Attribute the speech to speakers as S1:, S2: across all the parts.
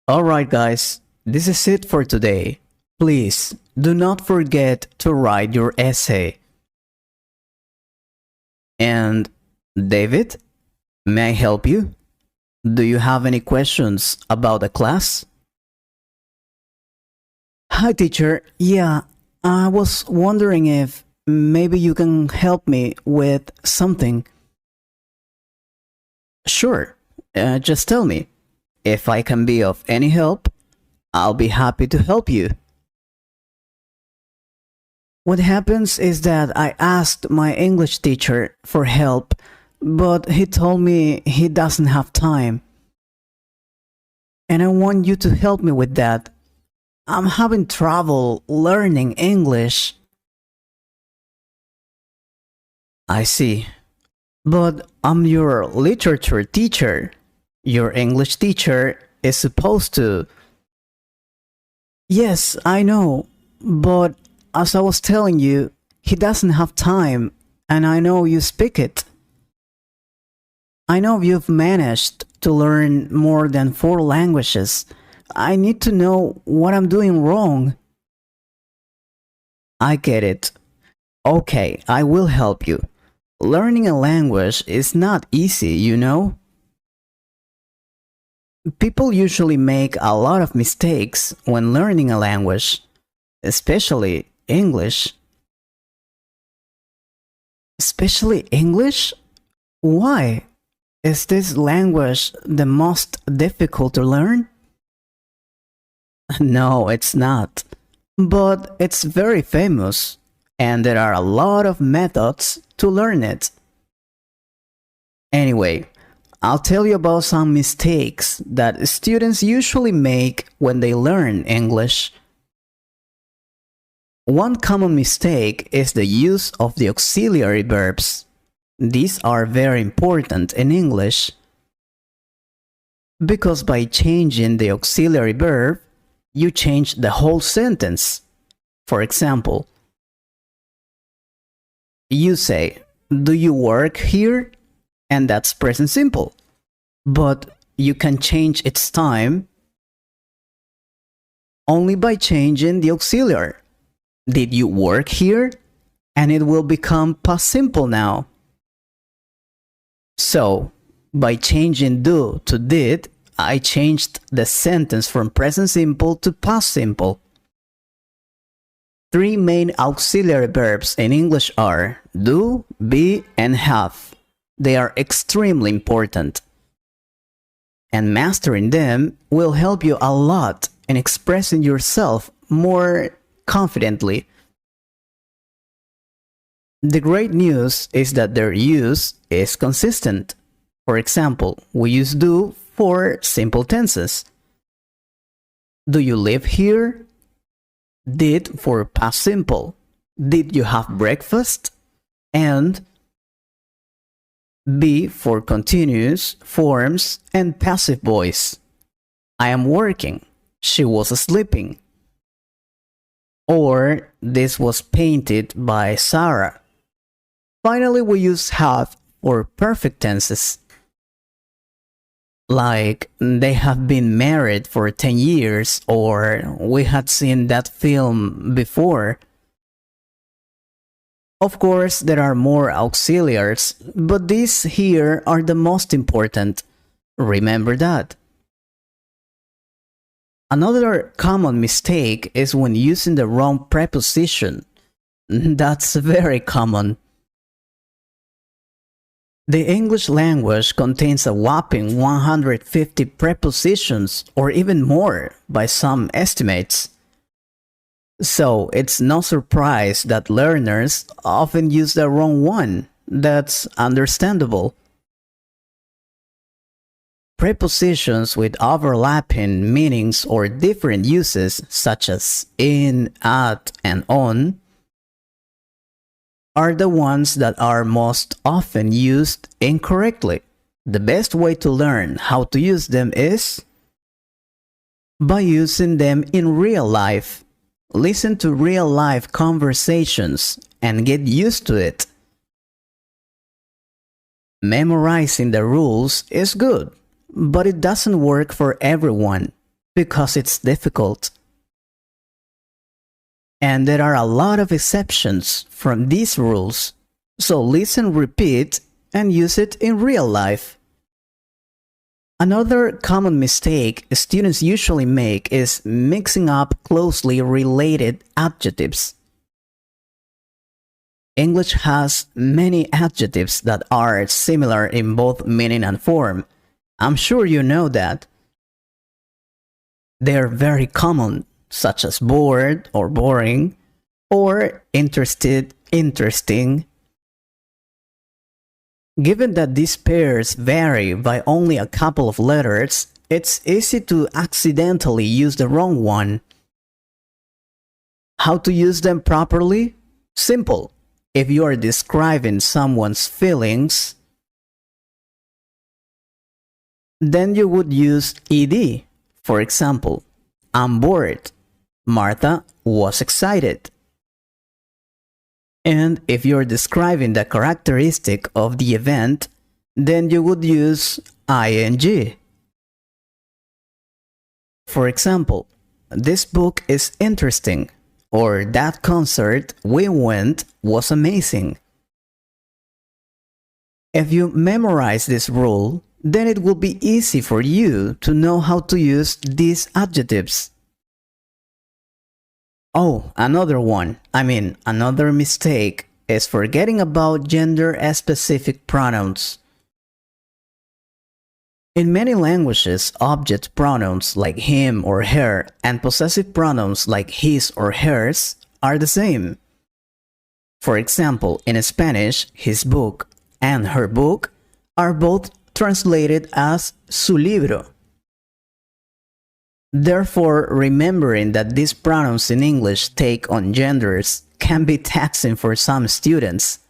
S1: Alright guys, this is it for today. Please do not forget to write your essay. And David, may I help you? Do you have any questions about the class? Hi teacher, yeah, I was wondering if maybe you can help me with something. Sure, just tell me. If I can be of any help, I'll be happy to help you. What happens is that I asked my English teacher for help, but he told me he doesn't have time. And I want you to help me with that. I'm having trouble learning English. I see. But I'm your literature teacher. Your English teacher is supposed to. Yes, I know. But as I was telling you, he doesn't have time, and I know you speak it. I know you've managed to learn more than 4 languages. I need to know what I'm doing wrong. I get it. Okay, I will help you. Learning a language is not easy, you know? People usually make a lot of mistakes when learning a language, especially English. Especially English? Why? Is this language the most difficult to learn? No, it's not. But it's very famous, and there are a lot of methods to learn it. Anyway, I'll tell you about some mistakes that students usually make when they learn English. One common mistake is the use of the auxiliary verbs. These are very important in English because by changing the auxiliary verb, you change the whole sentence. For example, you say, "Do you work here?" And that's present simple. But you can change its time only by changing the auxiliary. Did you work here? And it will become past simple now. So, by changing do to did, I changed the sentence from present simple to past simple. 3 main auxiliary verbs in English are do, be, and have. They are extremely important. And mastering them will help you a lot in expressing yourself more confidently. The great news is that their use is consistent. For example, we use do for simple tenses. Do you live here? Did for past simple. Did you have breakfast? And be for continuous forms and passive voice. I am working. She was sleeping. Or this was painted by Sarah. Finally, we use have for perfect tenses. Like, they have been married for 10 years, or we had seen that film before. Of course, there are more auxiliaries, but these here are the most important. Remember that. Another common mistake is when using the wrong preposition. That's very common. The English language contains a whopping 150 prepositions, or even more by some estimates. So it's no surprise that learners often use the wrong one. That's understandable. Prepositions with overlapping meanings or different uses, such as in, at, and on, are the ones that are most often used incorrectly. The best way to learn how to use them is by using them in real life. Listen to real life conversations and get used to it. Memorizing the rules is good, but it doesn't work for everyone. because it's difficult. And there are a lot of exceptions from these rules, so listen, repeat, and use it in real life. Another common mistake students usually make is mixing up closely related adjectives. English has many adjectives that are similar in both meaning and form. I'm sure you know that. They're very common, such as bored or boring, or interested, interesting. Given that these pairs vary by only a couple of letters, it's easy to accidentally use the wrong one. How to use them properly? Simple. If you are describing someone's feelings, then you would use ed. For example, I'm bored. Martha was excited. And if you're describing the characteristic of the event, then you would use ing. For example, this book is interesting, or that concert we went was amazing. If you memorize this rule, then it will be easy for you to know how to use these adjectives. Oh, another mistake is forgetting about gender-specific pronouns. In many languages, object pronouns like him or her and possessive pronouns like his or hers are the same. For example, in Spanish, his book and her book are both translated as su libro. Therefore, remembering that these pronouns in English take on genders can be taxing for some students.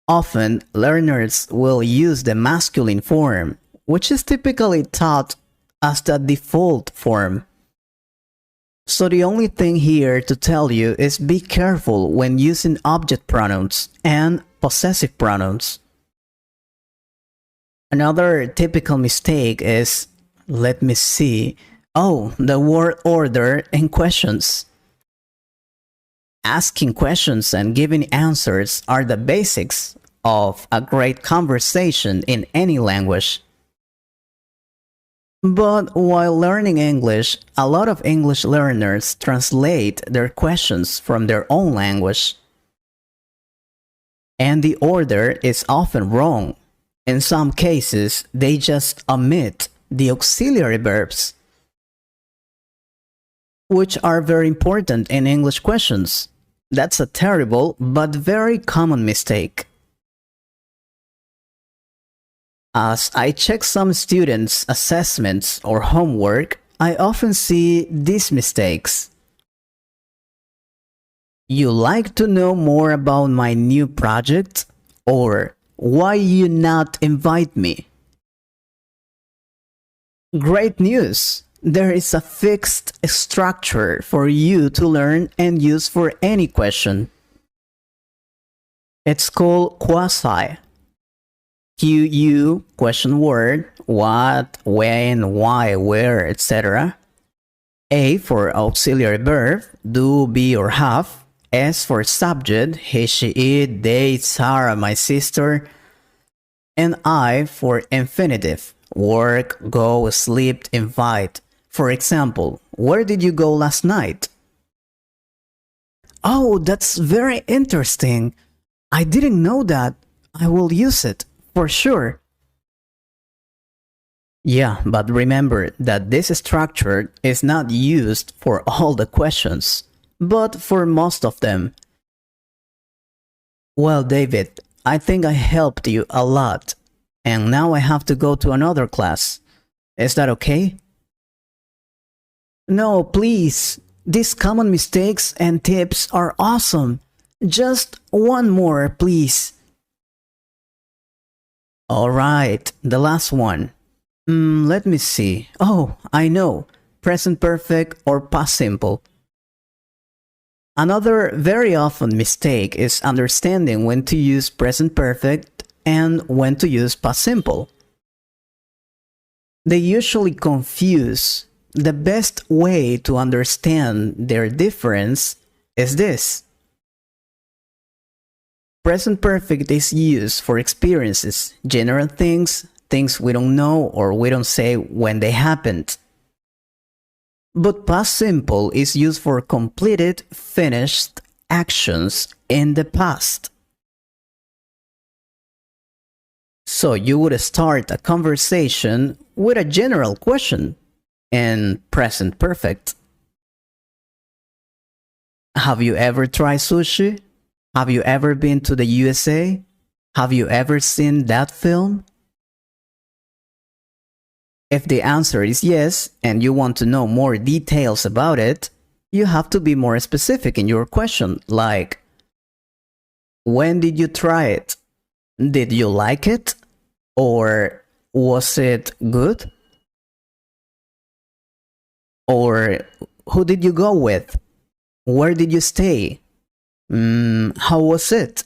S1: Often, learners will use the masculine form, which is typically taught as the default form. So the only thing here to tell you is be careful when using object pronouns and possessive pronouns. Another typical mistake is, the word order in questions. Asking questions and giving answers are the basics of a great conversation in any language. But while learning English, a lot of English learners translate their questions from their own language. And the order is often wrong. In some cases, they just omit the auxiliary verbs, which are very important in English questions. That's a terrible but very common mistake. As I check some students' assessments or homework, I often see these mistakes. You like to know more about my new project? Or why you not invite me? Great news! There is a fixed structure for you to learn and use for any question. It's called quasi. QU, question word, what, when, why, where, etc. A for auxiliary verb, do, be, or have. S for subject, he, she, it, they, Sarah, my sister. And I for infinitive, work, go, sleep, invite. For example, where did you go last night? Oh, that's very interesting. I didn't know that. I will use it, for sure. Yeah, but remember that this structure is not used for all the questions, but for most of them. Well, David, I think I helped you a lot, and now I have to go to another class. Is that okay? No, please. These common mistakes and tips are awesome. Just one more, please. Alright, the last one. Let me see. Oh, I know. Present perfect or past simple. Another very often mistake is understanding when to use present perfect and when to use past simple. they usually confuse. The best way to understand their difference is this. Present perfect is used for experiences, general things, things we don't know or we don't say when they happened. But past simple is used for completed, finished actions in the past. So you would start a conversation with a general question in present perfect. Have you ever tried sushi? Have you ever been to the USA? Have you ever seen that film? If the answer is yes, and you want to know more details about it, you have to be more specific in your question, like, when did you try it? Did you like it? Or was it good? Or who did you go with? Where did you stay? How was it?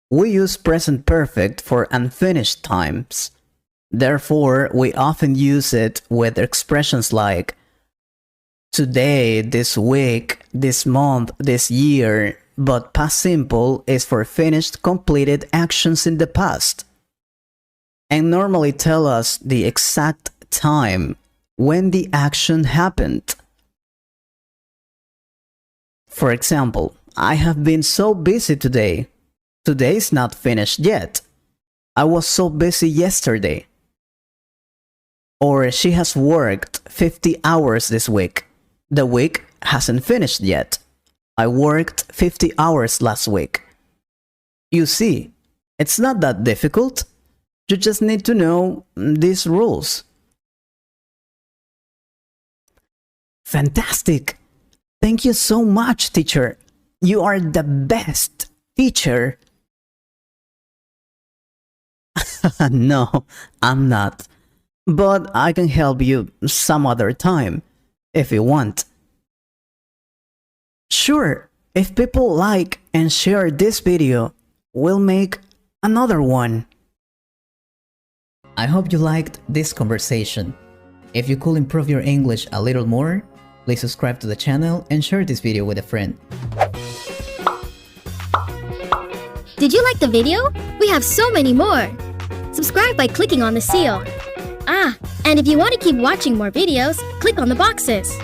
S1: We use present perfect for unfinished times. Therefore, we often use it with expressions like today, this week, this month, this year, but past simple is for finished, completed actions in the past, and normally tell us the exact time when the action happened. For example, I have been so busy today. Today is not finished yet. I was so busy yesterday. Or she has worked 50 hours this week. The week hasn't finished yet. I worked 50 hours last week. You see, it's not that difficult. You just need to know these rules. Fantastic! Thank you so much, teacher. You are the best teacher. No, I'm not. But I can help you some other time, if you want. Sure, if people like and share this video, we'll make another one. I hope you liked this conversation. If you could improve your English a little more, please subscribe to the channel and share this video with a friend.
S2: Did you like the video? We have so many more! Subscribe by clicking on the seal. And if you want to keep watching more videos, click on the boxes.